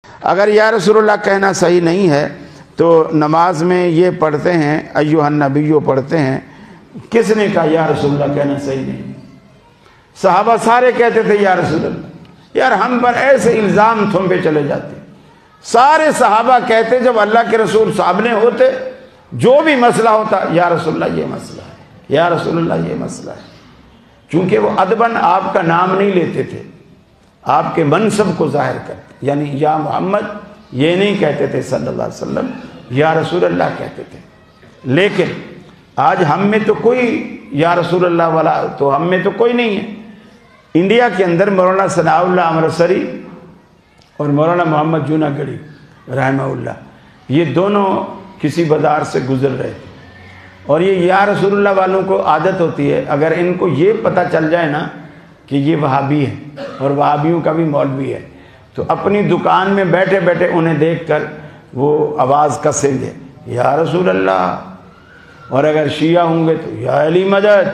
اگر یا رسول اللہ کہنا صحیح نہیں ہے تو نماز میں یہ پڑھتے ہیں ایھا النبیو پڑھتے ہیں، کس نے کہا یا رسول اللہ کہنا صحیح نہیں؟ صحابہ سارے کہتے تھے یا رسول اللہ، یار ہم پر ایسے الزام تم پہ چلے جاتے، سارے صحابہ کہتے جب اللہ کے رسول سامنے ہوتے جو بھی مسئلہ ہوتا یا رسول اللہ یہ مسئلہ ہے، یا رسول اللہ یہ مسئلہ ہے، چونکہ وہ ادباً آپ کا نام نہیں لیتے تھے، آپ کے منصب کو ظاہر کرتے، یعنی یا محمد یہ نہیں کہتے تھے صلی اللہ علیہ وسلم، یا رسول اللہ کہتے تھے۔ لیکن آج ہم میں تو کوئی یا رسول اللہ والا تو ہم میں تو کوئی نہیں ہے۔ انڈیا کے اندر مولانا ثناء اللہ امرتسری اور مولانا محمد جوناگڑھی رحمہ اللہ، یہ دونوں کسی بازار سے گزر رہے تھے، اور یہ یا رسول اللہ والوں کو عادت ہوتی ہے اگر ان کو یہ پتہ چل جائے نا کہ یہ وہابی ہے اور وہابیوں کا بھی مولوی ہے تو اپنی دکان میں بیٹھے بیٹھے انہیں دیکھ کر وہ آواز کسیں گے یا رسول اللہ، اور اگر شیعہ ہوں گے تو یا علی مدد،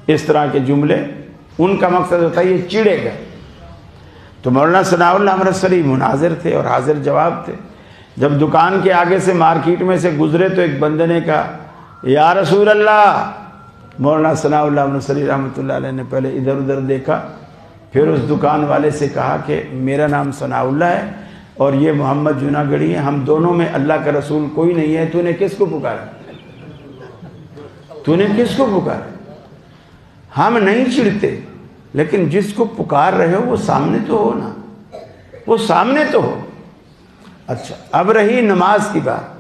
اس طرح کے جملے ان کا مقصد ہوتا ہے یہ چڑے گئے۔ تو مولانا ثناء اللہ امرتسری مناظر تھے اور حاضر جواب تھے، جب دکان کے آگے سے مارکیٹ میں سے گزرے تو ایک بندے نے کہا یا رسول اللہ، مولانا ثناء اللہ امرتسری رحمۃ اللہ علیہ نے پہلے ادھر ادھر دیکھا، پھر اس دکان والے سے کہا کہ میرا نام ثناء اللہ ہے اور یہ محمد جوناگڑھی ہے، ہم دونوں میں اللہ کا رسول کوئی نہیں ہے، تو نے کس کو پکارا؟ تو نے کس کو پکارا؟ ہم نہیں چڑھتے، لیکن جس کو پکار رہے ہو وہ سامنے تو ہو نا، وہ سامنے تو ہو۔ اچھا، اب رہی نماز کی بات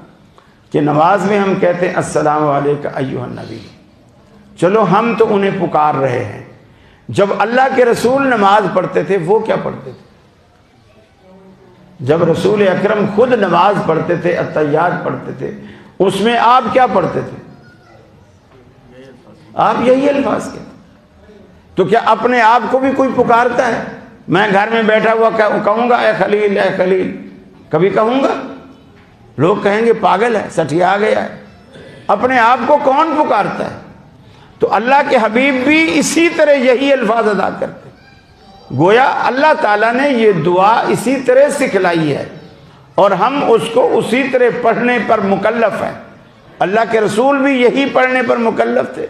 کہ نماز میں ہم کہتے ہیں السلام علیکم ایھا النبی، چلو ہم تو انہیں پکار رہے ہیں، جب اللہ کے رسول نماز پڑھتے تھے وہ کیا پڑھتے تھے؟ جب رسول اکرم خود نماز پڑھتے تھے، التحیات پڑھتے تھے، اس میں آپ کیا پڑھتے تھے؟ آپ یہی الفاظ کہتے۔ تو کیا اپنے آپ کو بھی کوئی پکارتا ہے؟ میں گھر میں بیٹھا ہوا کہوں گا اے خلیل اے خلیل؟ کبھی کہوں گا؟ لوگ کہیں گے پاگل ہے، سٹھیا گیا ہے۔ اپنے آپ کو کون پکارتا ہے؟ تو اللہ کے حبیب بھی اسی طرح یہی الفاظ ادا کرتے، گویا اللہ تعالیٰ نے یہ دعا اسی طرح سکھلائی ہے اور ہم اس کو اسی طرح پڑھنے پر مکلف ہیں۔ اللہ کے رسول بھی یہی پڑھنے پر مکلف تھے،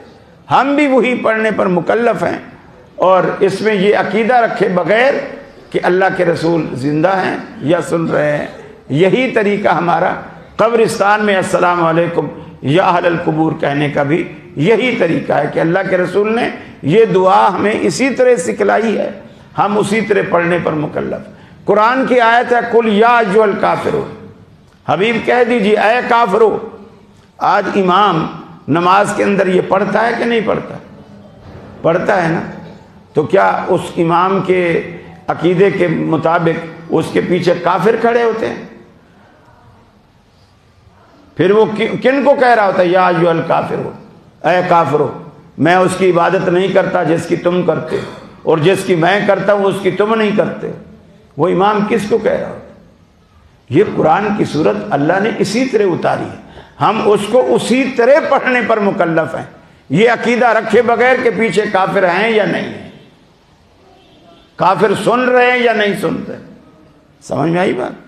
ہم بھی وہی پڑھنے پر مکلف ہیں، اور اس میں یہ عقیدہ رکھے بغیر کہ اللہ کے رسول زندہ ہیں یا سن رہے ہیں۔ یہی طریقہ ہمارا قبرستان میں السلام علیکم یا اہل القبور کہنے کا بھی یہی طریقہ ہے کہ اللہ کے رسول نے یہ دعا ہمیں اسی طرح سکھلائی ہے، ہم اسی طرح پڑھنے پر مکلف۔ قرآن کی آیت ہے قل یا ایھا الکافرون، حبیب کہہ دیجیے اے کافرو۔ آج امام نماز کے اندر یہ پڑھتا ہے کہ نہیں پڑھتا؟ پڑھتا ہے نا، تو کیا اس امام کے عقیدے کے مطابق اس کے پیچھے کافر کھڑے ہوتے ہیں؟ پھر وہ کن کو کہہ رہا ہوتا ہے یا ایھا الکافرون، اے کافرو، میں اس کی عبادت نہیں کرتا جس کی تم کرتے ہو، اور جس کی میں کرتا ہوں اس کی تم نہیں کرتے۔ وہ امام کس کو کہہ رہا ہوتا ہے؟ یہ قرآن کی صورت اللہ نے اسی طرح اتاری ہے، ہم اس کو اسی طرح پڑھنے پر مکلف ہیں، یہ عقیدہ رکھے بغیر کہ پیچھے کافر ہیں یا نہیں ہیں، کافر سن رہے ہیں یا نہیں سن رہے۔ سمجھ میں آئی بات؟